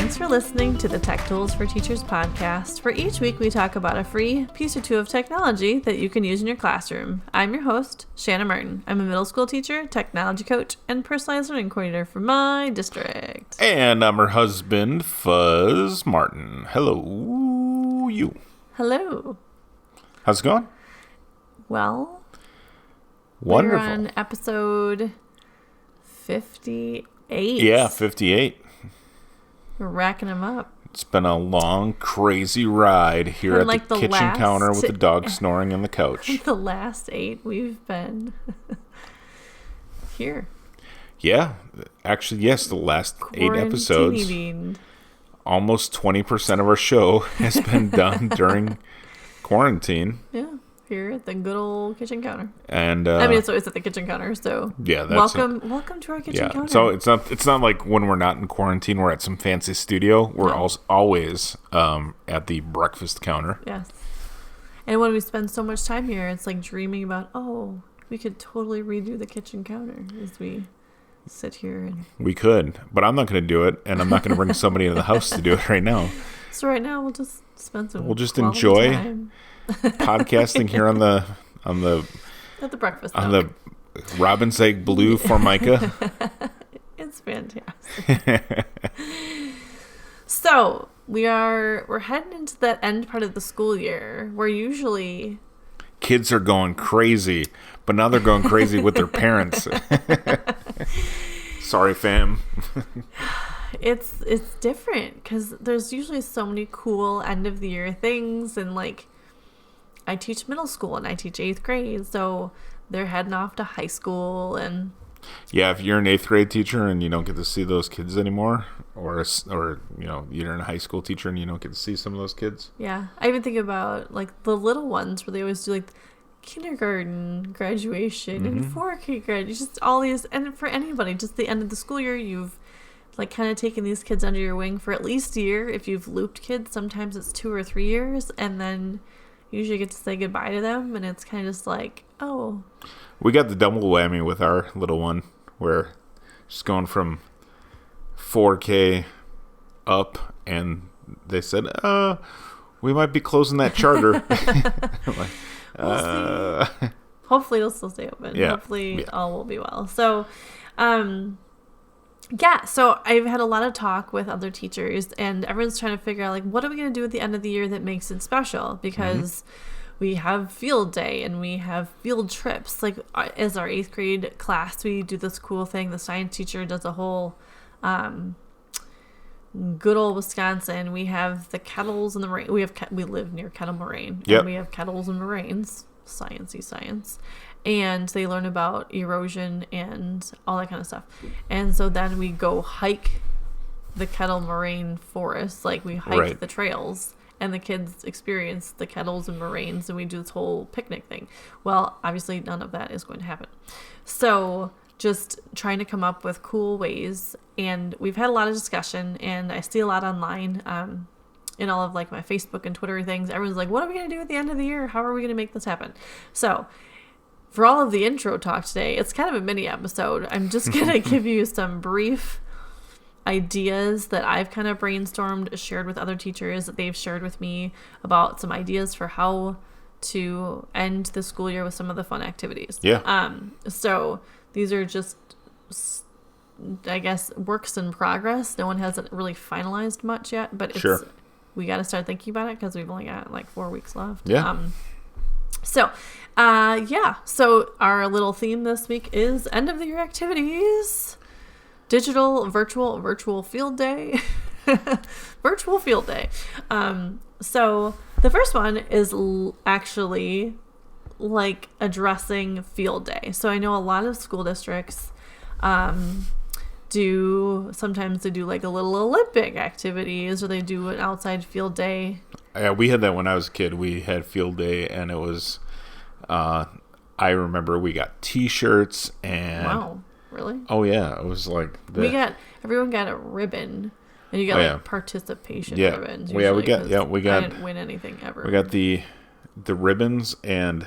Thanks for listening to the Tech Tools for Teachers podcast, where each week we talk about a free piece or two of technology that you can use in your classroom. I'm your host, Shanna Martin. I'm a middle school teacher, technology coach, and personalized learning coordinator for my district. And I'm her husband, Fuzz Martin. Hello, you. Hello. How's it going? Well, wonderful. We're on episode 58. Yeah, 58. We're racking them up. It's been a long, crazy ride here at the kitchen counter with the dog snoring on the couch. The last 8 we've been here. Yeah, actually, yes, the last 8 episodes. Almost 20% of our show has been done during quarantine. Yeah, here at the good old kitchen counter. And I mean, it's always at the kitchen counter, so yeah, that's welcome to our kitchen counter. So it's not like when we're not in quarantine, we're at some fancy studio. We're always at the breakfast counter. Yes. And when we spend so much time here, it's like dreaming about, we could totally redo the kitchen counter as we sit here. And we could, but I'm not going to do it, and I'm not going to bring somebody into the house to do it right now. So right now we'll just spend some. We'll just enjoy time. Podcasting here on the at the breakfast on the Robin's Egg Blue Formica. It's fantastic. So we're heading into that end part of the school year where usually kids are going crazy, but now they're going crazy with their parents. Sorry, fam. It's different because there's usually so many cool end of the year things, and like I teach middle school and I teach 8th grade, so they're heading off to high school. And yeah, if you're an 8th grade teacher and you don't get to see those kids anymore, or you're a high school teacher and you don't get to see some of those kids. Yeah, I even think about like the little ones where they always do like kindergarten graduation and 4K graduation, just all these. And for anybody, just the end of the school year, you've like kind of taken these kids under your wing for at least a year. If you've looped kids, sometimes it's 2 or 3 years, and then you usually get to say goodbye to them, and it's kind of just like, we got the double whammy with our little one, where she's going from 4K up, and they said, we might be closing that charter. We'll see. Hopefully it'll still stay open. Yeah. Hopefully all will be well. So, so I've had a lot of talk with other teachers, and everyone's trying to figure out, like, what are we going to do at the end of the year that makes it special? Because we have field day and we have field trips. Like, as our 8th grade class, we do this cool thing. The science teacher does a whole good old Wisconsin. We have the kettles and the moraine. We live near Kettle Moraine. Yep. And we have kettles and moraines. Sciencey science. And they learn about erosion and all that kind of stuff. And so then we go hike the Kettle Moraine forest. Like, we hike the trails, and the kids experience the kettles and moraines, and we do this whole picnic thing. Well, obviously none of that is going to happen. So just trying to come up with cool ways. And we've had a lot of discussion, and I see a lot online in all of like my Facebook and Twitter things. Everyone's like, what are we going to do at the end of the year? How are we going to make this happen? So for all of the intro talk today, it's kind of a mini episode. I'm just going to give you some brief ideas that I've kind of brainstormed, shared with other teachers that they've shared with me about some ideas for how to end the school year with some of the fun activities. Yeah. So these are just, I guess, works in progress. No one hasn't really finalized much yet, but we got to start thinking about it because we've only got like 4 weeks left. Yeah. So our little theme this week is end of the year activities. Digital, virtual field day. Virtual field day. So the first one is actually like addressing field day. So I know a lot of school districts sometimes they do like a little Olympic activities, or they do an outside field day. Yeah, we had that when I was a kid. We had field day, and it was, I remember we got T-shirts and. Wow, really? Oh yeah, it was like everyone got a ribbon, and you got participation ribbons. We got I didn't win anything ever. We got the ribbons, and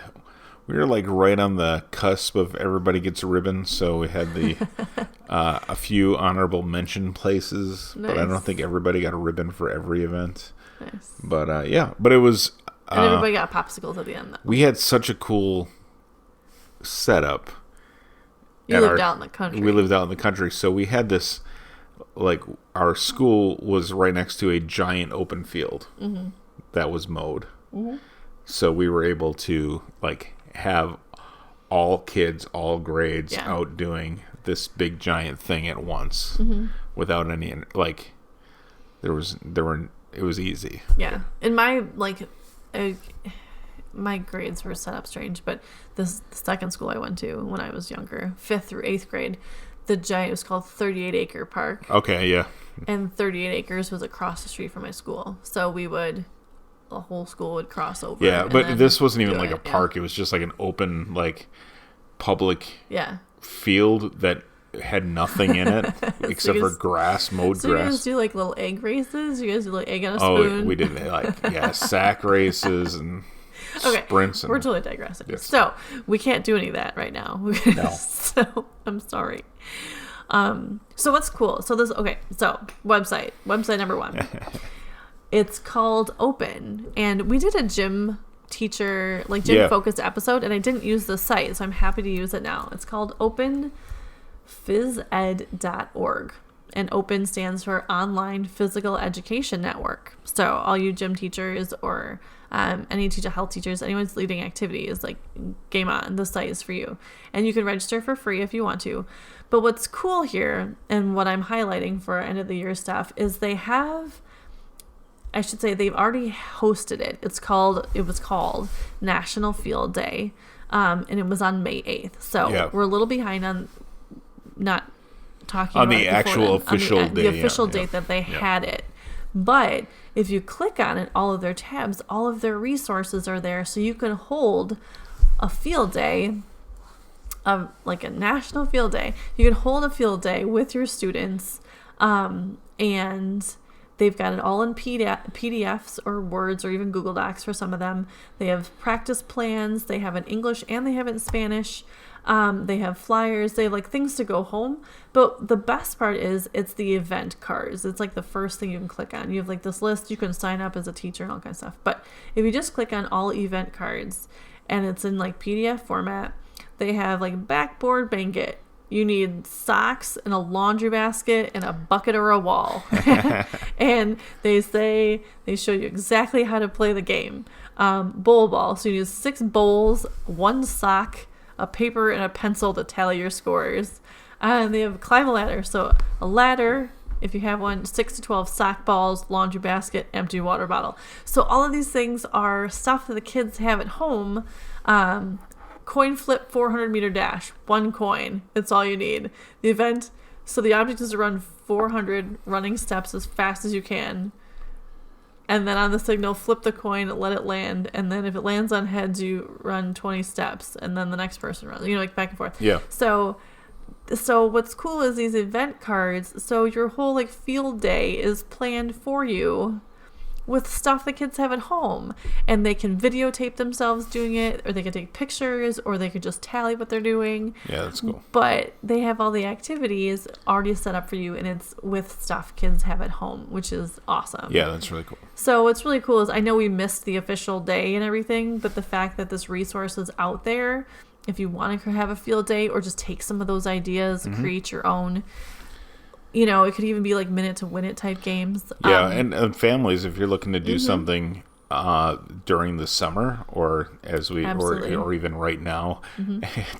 we were like right on the cusp of everybody gets a ribbon, so we had the a few honorable mention places, but I don't think everybody got a ribbon for every event. Nice. But but it was. And everybody got popsicles at the end, though. We had such a cool setup. You lived out in the country. We lived out in the country, so we had this, like, our school was right next to a giant open field that was mowed. Mm-hmm. So we were able to, like, have all kids, all grades out doing this big giant thing at once without any, like, it was easy. Yeah. In my, like, my grades were set up strange, but the second school I went to when I was younger, 5th through 8th grade, it was called 38 Acre Park. Okay, yeah. And 38 acres was across the street from my school. So the whole school would cross over. Yeah, but this wasn't even like a park. It was just like an open, like, public field that had nothing in it except for grass, mowed grass. So you guys do like little egg races? You guys do like egg on a spoon? Oh, we did like sack races and sprints. We're totally digressing. Yes. So we can't do any of that right now. No. So I'm sorry. So what's cool? So website number 1. It's called Open, and we did a gym teacher, like gym focused episode, and I didn't use the site, so I'm happy to use it now. It's called openphysed.org, and Open stands for Online Physical Education Network. So all you gym teachers or any health teachers, anyone's leading activities, like, game on, the site is for you. And you can register for free if you want to. But what's cool here, and what I'm highlighting for end of the year stuff, is they've already hosted it. It was called National Field Day, and it was on May 8th. So we're a little behind on not talking on about the actual official day. The official date that they had it. But if you click on it, all of their tabs, all of their resources are there, so you can hold a field day, like a national field day. You can hold a field day with your students, and they've got it all in PDFs or Words or even Google Docs for some of them. They have practice plans. They have it in English and they have it in Spanish. They have flyers. They have, like, things to go home. But the best part is it's the event cards. It's like the first thing you can click on. You have, like, this list. You can sign up as a teacher and all kinds of stuff. But if you just click on all event cards and it's in, like, PDF format, they have, like, backboard blanket. You need socks and a laundry basket and a bucket or a wall. And they show you exactly how to play the game. Bowl ball. So you need 6 bowls, 1 sock, a paper, and a pencil to tally your scores. And they have climb a ladder. So a ladder, if you have one, 6 to 12 sock balls, laundry basket, empty water bottle. So all of these things are stuff that the kids have at home. Coin flip 400-meter dash, 1 coin. It's all you need. The event, so the object is to run 400 running steps as fast as you can. And then on the signal, flip the coin, let it land. And then if it lands on heads, you run 20 steps. And then the next person runs, like back and forth. Yeah. So what's cool is these event cards. So your whole, like, field day is planned for you with stuff the kids have at home, and they can videotape themselves doing it, or they can take pictures, or they could just tally what they're doing. Yeah, that's cool. But they have all the activities already set up for you, and it's with stuff kids have at home, which is awesome. Yeah, that's really cool. So what's really cool is I know we missed the official day and everything, but the fact that this resource is out there, if you want to have a field day or just take some of those ideas, create your own. It could even be like minute to win it type games. Yeah, and families, if you're looking to do something during the summer, or or even right now,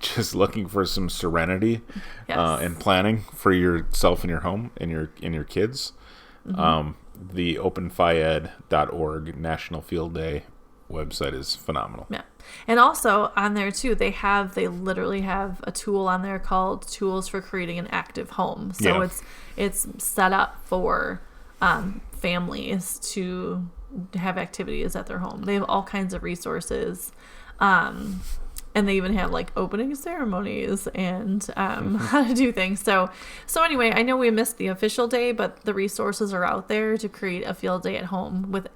just looking for some serenity and planning for yourself and your home and your kids. The openphyed.org National Field Day website is phenomenal. Yeah. And also on there too, they literally have a tool on there called Tools for Creating an Active Home. So it's set up for families to have activities at their home. They have all kinds of resources. And they even have, like, opening ceremonies and how to do things. So anyway, I know we missed the official day, but the resources are out there to create a field day at home with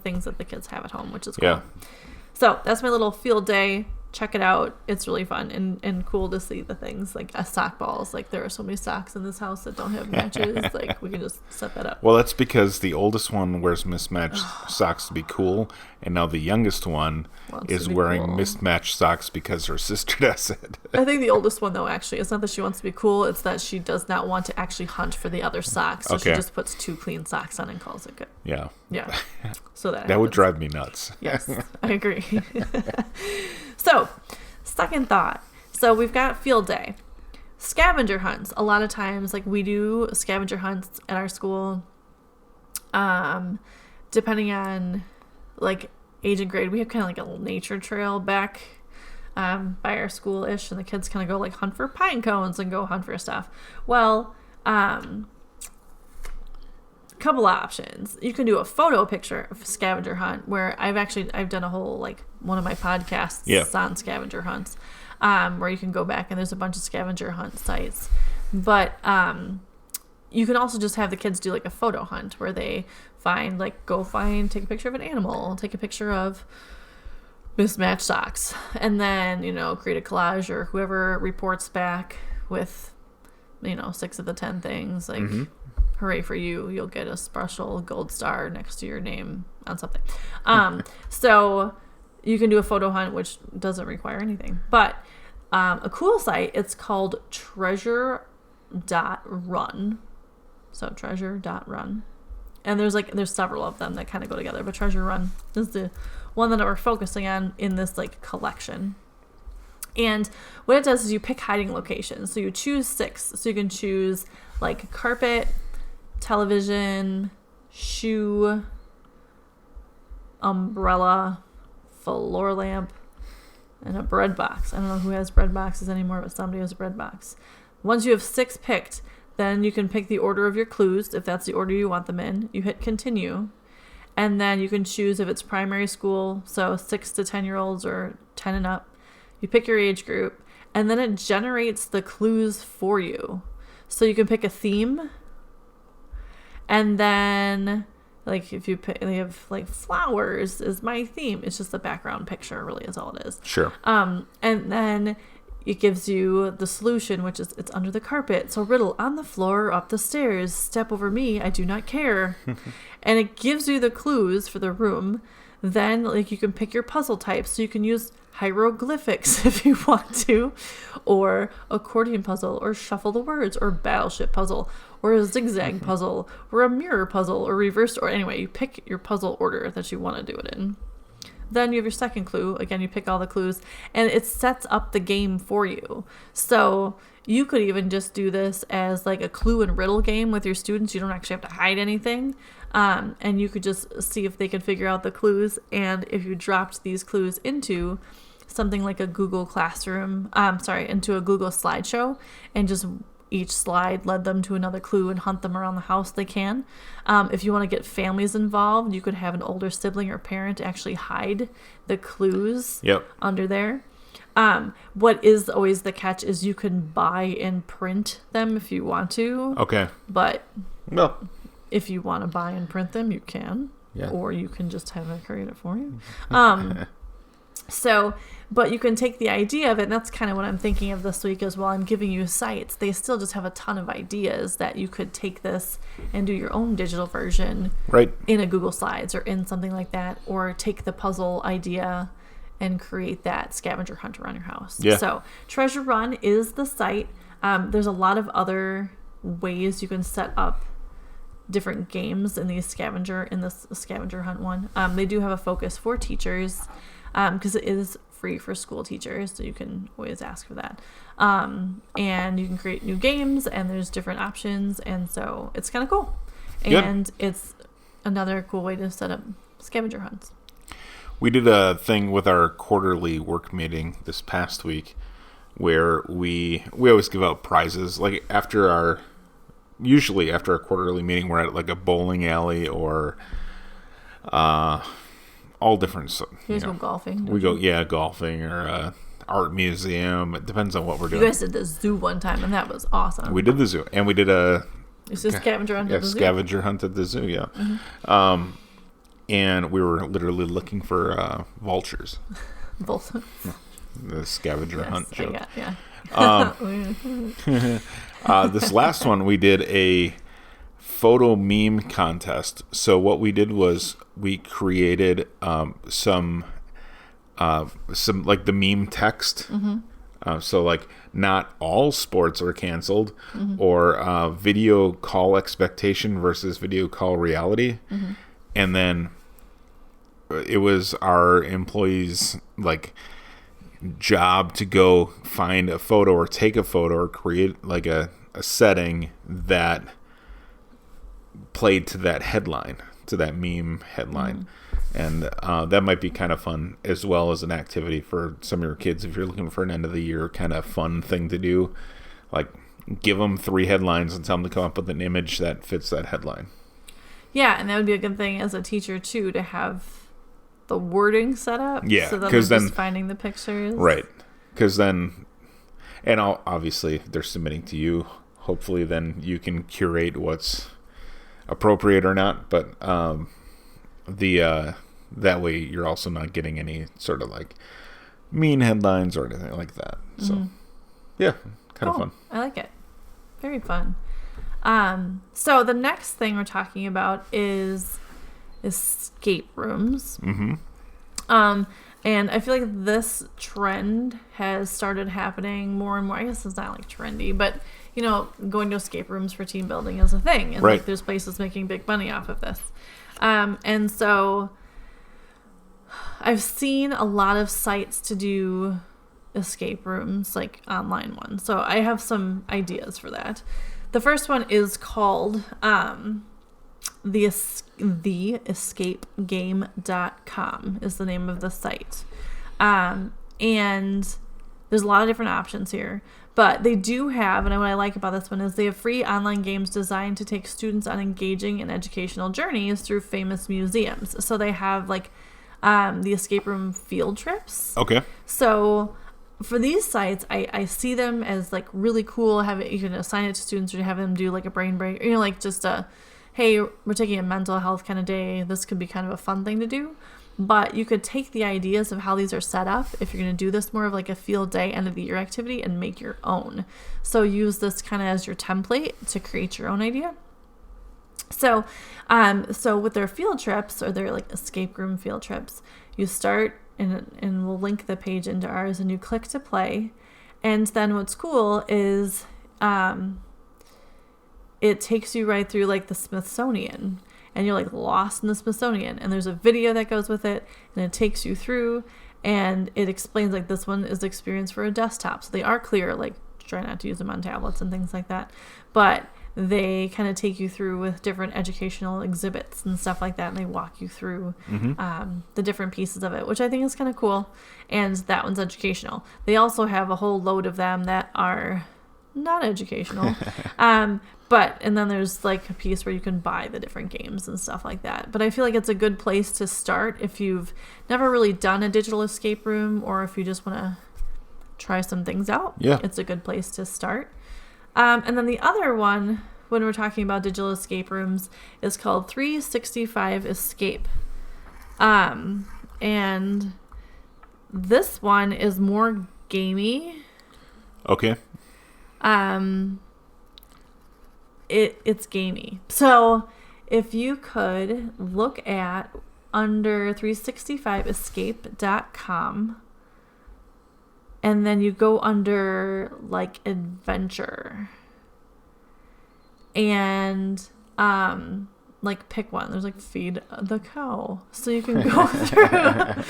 things that the kids have at home, which is cool. Yeah. So that's my little field day check it out. It's really fun and cool to see the things like sock balls. Like there are so many socks in this house that don't have matches. Like we can just set that up. Well, that's because the oldest one wears mismatched socks to be cool, and now the youngest one is wearing mismatched socks because her sister does it. I think the oldest one, though, actually, it's not that she wants to be cool. It's that she does not want to actually hunt for the other socks. So she just puts 2 clean socks on and calls it good. Yeah. Yeah. So that would drive me nuts. Yes, I agree. So, second thought. So we've got field day. Scavenger hunts. A lot of times, like we do scavenger hunts at our school. Depending on like age and grade, we have kind of like a little nature trail back by our school-ish, and the kids kind of go like hunt for pine cones and go hunt for stuff. Well, couple options. You can do a photo picture of scavenger hunt, where I've done a whole like one of my podcasts on scavenger hunts, where you can go back and there's a bunch of scavenger hunt sites. But you can also just have the kids do like a photo hunt where they take a picture of an animal, take a picture of mismatched socks, and then create a collage, or whoever reports back with 6 of the 10 things, like hooray for you, you'll get a special gold star next to your name on something. So you can do a photo hunt, which doesn't require anything. But a cool site, it's called treasure.run. So treasure.run. And there's several of them that kind of go together, but Treasure Run is the one that we're focusing on in this like collection. And what it does is you pick hiding locations. So you choose 6. So you can choose like carpet, television, shoe, umbrella, floor lamp, and a bread box. I don't know who has bread boxes anymore, but somebody has a bread box. Once you have 6 picked, then you can pick the order of your clues. If that's the order you want them in, you hit continue. And then you can choose if it's primary school, so 6 to 10-year-olds or 10 and up. You pick your age group, and then it generates the clues for you. So you can pick a theme. And then, like, if you pick, they have, like, flowers is my theme. It's just the background picture, really, is all it is. Sure. And then it gives you the solution, which is it's under the carpet. So riddle, on the floor or up the stairs. Step over me, I do not care. And it gives you the clues for the room. Then, like, you can pick your puzzle type. So you can use hieroglyphics if you want to, or accordion puzzle, or shuffle the words, or battleship puzzle, or a zigzag puzzle, or a mirror puzzle, or reversed, or anyway, you pick your puzzle order that you want to do it in. Then you have your second clue. Again, you pick all the clues, and it sets up the game for you. So you could even just do this as like a clue and riddle game with your students. You don't actually have to hide anything. And you could just see if they can figure out the clues. And if you dropped these clues into something like a Google Classroom, into a Google slideshow, and just each slide led them to another clue and hunt them around the house, they can. If you want to get families involved, you could have an older sibling or parent actually hide the clues under there. What is always the catch is you can buy and print them if you want to. Okay. But if you want to buy and print them, you can. Yeah. Or you can just have it create it for you. But you can take the idea of it, and that's kind of what I'm thinking of this week as well. I'm giving you sites. They still just have a ton of ideas that you could take this and do your own digital version in a Google Slides or in something like that, or take the puzzle idea and create that scavenger hunt around your house. Yeah. So Treasure Run is the site. There's a lot of other ways you can set up different games in this scavenger hunt one. They do have a focus for teachers because it is free for school teachers, so you can always ask for that. And you can create new games, and there's different options, and so it's kind of cool. And it's another cool way to set up scavenger hunts. We did a thing with our quarterly work meeting this past week where we always give out prizes. Like usually after a quarterly meeting, we're at like a bowling alley or all different. You guys go golfing? We go, golfing or art museum. It depends on what we're doing. You guys did the zoo one time, and that was awesome. We did the zoo, and we did it's a scavenger hunt at the zoo. Scavenger hunt at the zoo, yeah. Mm-hmm. And we were literally looking for vultures. The scavenger hunt joke. Yeah. This last one, we did a photo meme contest. So what we did was we created some like the meme text. So like not all sports are canceled, or video call expectation versus video call reality. And then it was our employees' like job to go find a photo or take a photo or create like a setting that played to that headline, to that meme headline. And that might be kind of fun, as well as an activity for some of your kids if you're looking for an end of the year kind of fun thing to do. Like, give them 3 headlines and tell them to come up with an image that fits that headline. Yeah, and that would be a good thing as a teacher too, to have the wording set up. Yeah, so that they're just finding the pictures. Right, because then, and obviously if they're submitting to you, hopefully then you can curate what's appropriate or not. But that way you're also not getting any sort of like mean headlines or anything like that. So yeah, kind of fun. I like it. Very fun. So the next thing we're talking about is escape rooms. And I feel like this trend has started happening more and more. I guess it's not like trendy, but you know, going to escape rooms for team building is a thing, and like there's places making big money off of this. And so I've seen a lot of sites to do escape rooms, like online ones. So I have some ideas for that. The first one is called theescapegame.com is the name of the site. And there's a lot of different options here. But they do have, and what I like about this one is they have free online games designed to take students on engaging and educational journeys through famous museums. So they have like the escape room field trips. Okay. So for these sites, I see them as like really cool. You can assign it to students or have them do like a brain break, you know, like just hey, we're taking a mental health kind of day. This could be kind of a fun thing to do. But you could take the ideas of how these are set up if you're going to do this more of like a field day, end of the year activity, and make your own. So use this kind of as your template to create your own idea. So with their field trips, or their like escape room field trips, you start, and we'll link the page into ours, and you click to play. And then what's cool is it takes you right through like the Smithsonian, and you're like lost in the Smithsonian, and there's a video that goes with it, and it takes you through, and it explains like this one is the experience for a desktop. So they are clear, like try not to use them on tablets and things like that, but they kind of take you through with different educational exhibits and stuff like that, and they walk you through the different pieces of it, which I think is kind of cool. And that one's educational. They also have a whole load of them that are not educational. And then there's like a piece where you can buy the different games and stuff like that. But I feel like it's a good place to start if you've never really done a digital escape room, or if you just want to try some things out. Yeah. It's a good place to start. And then the other one, when we're talking about digital escape rooms, is called 365 Escape. And this one is more gamey. Okay. It's gamey. So if you could look at under 365escape.com, and then you go under like adventure, and like pick one. There's like feed the cow, so you can go through.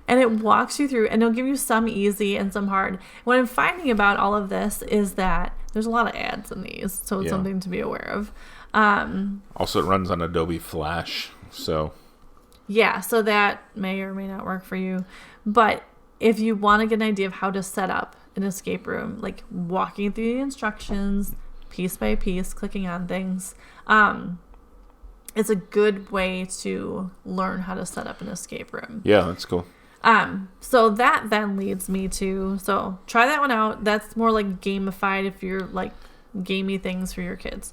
And it walks you through, and it'll give you some easy and some hard. What I'm finding about all of this is that there's a lot of ads in these, so it's something to be aware of. Also, it runs on Adobe Flash, so... Yeah, so that may or may not work for you. But if you want to get an idea of how to set up an escape room, like walking through the instructions, piece by piece, clicking on things, it's a good way to learn how to set up an escape room. Yeah, that's cool. So that then leads me to, so try that one out. That's more like gamified if you're like gamey things for your kids.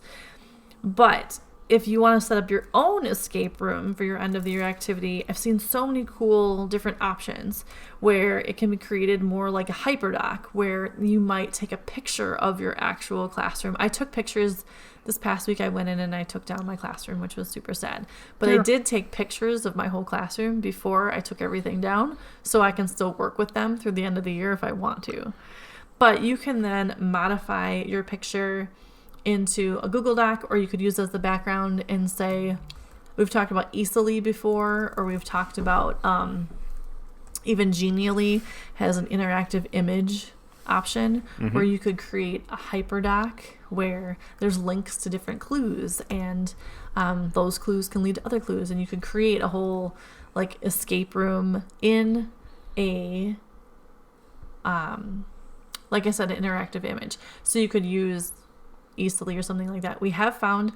But if you want to set up your own escape room for your end of the year activity, I've seen so many cool different options where it can be created more like a hyperdoc, where you might take a picture of your actual classroom. I took pictures this past week. I went in and I took down my classroom, which was super sad. But I did take pictures of my whole classroom before I took everything down, so I can still work with them through the end of the year if I want to. But you can then modify your picture into a Google Doc, or you could use as the background and say, we've talked about easily before, or we've talked about even Genially has an interactive image option where you could create a hyperdoc where there's links to different clues, and those clues can lead to other clues, and you could create a whole like escape room in a like I said, an interactive image. So you could use easily or something like that. We have found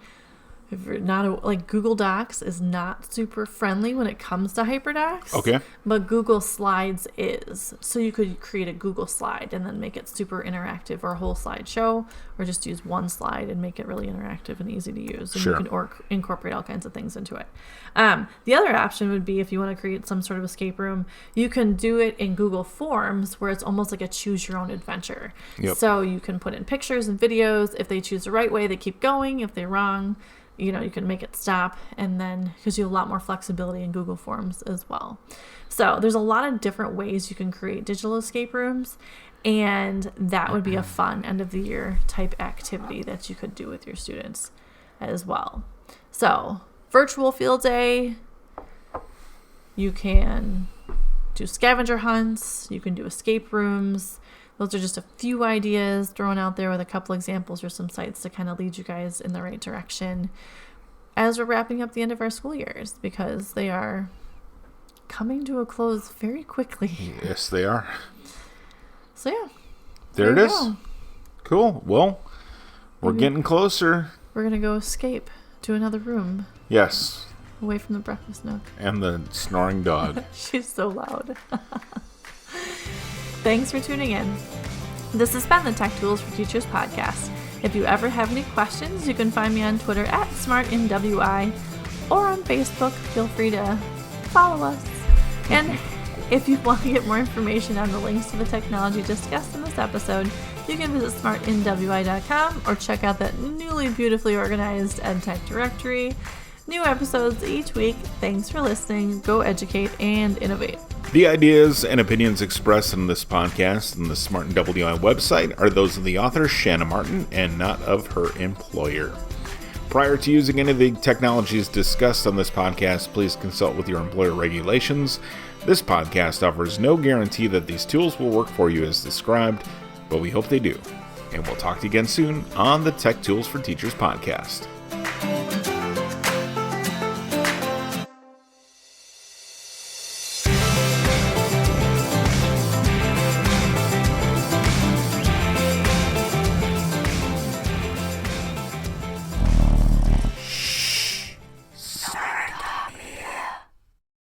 like Google Docs is not super friendly when it comes to hyperdocs. Okay. But Google Slides is. So you could create a Google slide and then make it super interactive, or a whole slideshow, or just use one slide and make it really interactive and easy to use. And you can incorporate all kinds of things into it. The other option would be if you want to create some sort of escape room, you can do it in Google Forms, where it's almost like a choose your own adventure. Yep. So you can put in pictures and videos. If they choose the right way, they keep going. If they're wrong, you can make it stop, and then because you have a lot more flexibility in Google Forms as well. So there's a lot of different ways you can create digital escape rooms, and that would be a fun end of the year type activity that you could do with your students as well. So virtual field day, you can do scavenger hunts, you can do escape rooms. Those are just a few ideas thrown out there with a couple examples or some sites to kind of lead you guys in the right direction as we're wrapping up the end of our school years, because they are coming to a close very quickly. Yes, they are. So yeah. There it is. Go. Cool. Well, we're getting closer. We're going to go escape to another room. Yes. Away from the breakfast nook. And the snoring dog. She's so loud. Thanks for tuning in. This has been the Tech Tools for Teachers podcast. If you ever have any questions, you can find me on Twitter at SmartNWI, or on Facebook. Feel free to follow us. And if you want to get more information on the links to the technology discussed in this episode, you can visit smartnwi.com or check out that newly beautifully organized EdTech Directory. New episodes each week. Thanks for listening. Go educate and innovate. The ideas and opinions expressed in this podcast and the Smart and WI website are those of the author, Shanna Martin, and not of her employer. Prior to using any of the technologies discussed on this podcast, please consult with your employer regulations. This podcast offers no guarantee that these tools will work for you as described, but we hope they do. And we'll talk to you again soon on the Tech Tools for Teachers podcast.